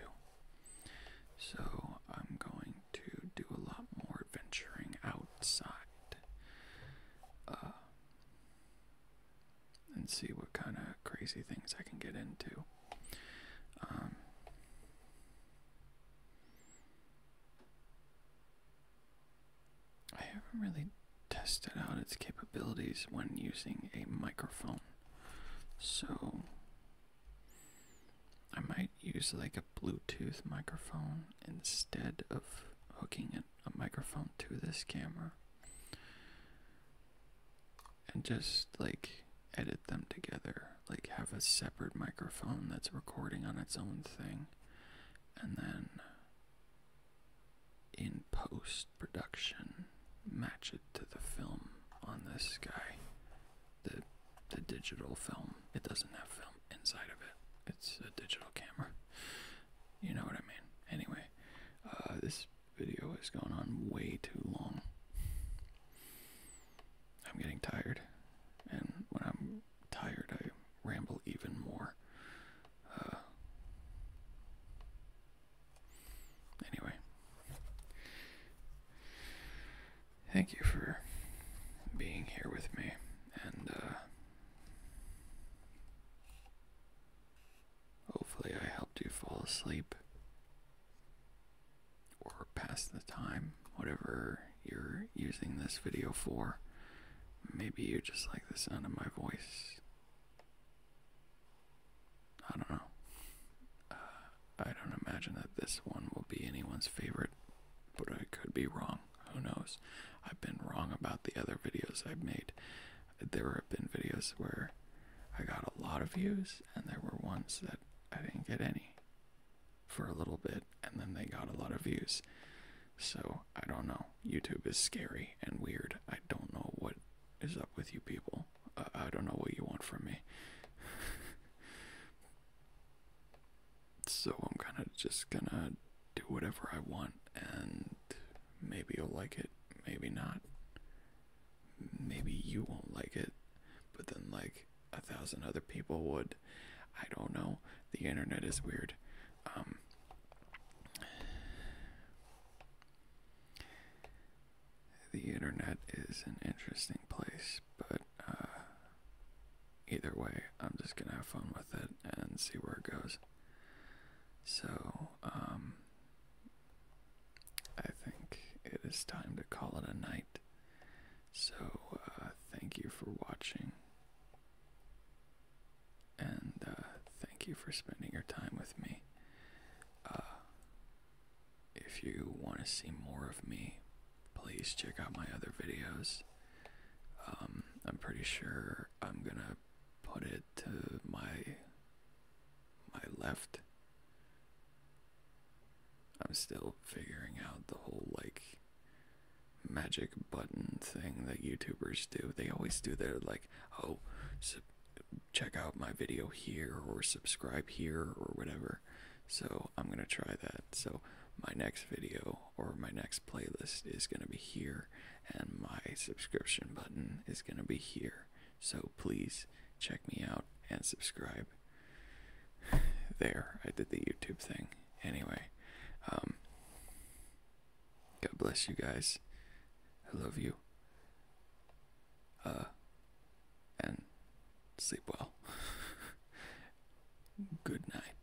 S1: So I'm going to do a lot more venturing outside and see what kind of crazy things I can get into. I haven't really tested out its capabilities when using a microphone, so I might use like a Bluetooth microphone instead of hooking a microphone to this camera and just like edit them together, like have a separate microphone that's recording on its own thing, and then in post-production match it to the film on this guy, the digital film. It doesn't have film inside of it. It's a digital camera. You know what I mean. Anyway, this video has gone on way too long. I'm getting tired, and when I'm tired I ramble even more. Anyway, thank you for being here with me, and hopefully I helped you fall asleep or pass the time, whatever you're using this video for. Maybe you just like the sound of my voice. I don't know. I don't imagine that this one will be anyone's favorite, but I could be wrong. Who knows? I've been wrong about the other videos I've made. There have been videos where I got a lot of views, and there were ones that I didn't get any for a little bit, and then they got a lot of views. So, I don't know. YouTube is scary and weird. I don't know what is up with you people. I don't know what you want from me. So I'm kind of just gonna do whatever I want, and maybe you'll like it, maybe not. Maybe you won't like it, but then like 1,000 other people would. I don't know. The internet is weird. The internet is an interesting place, but either way, I'm just gonna have fun with it and see where it goes. So, I think it is time to call it a night. So, thank you for watching, and thank you for spending your time with me. If you want to see more of me, please check out my other videos. I'm pretty sure I'm gonna put it to my left. I'm still figuring out the whole like magic button thing that YouTubers do. They always do their like, oh, check out my video here or subscribe here or whatever. So I'm gonna try that. So my next video or my next playlist is gonna be here, and my subscription button is gonna be here. So please check me out and subscribe. There, I did the YouTube thing. Anyway, God bless you guys. I love you. And sleep well. Good night.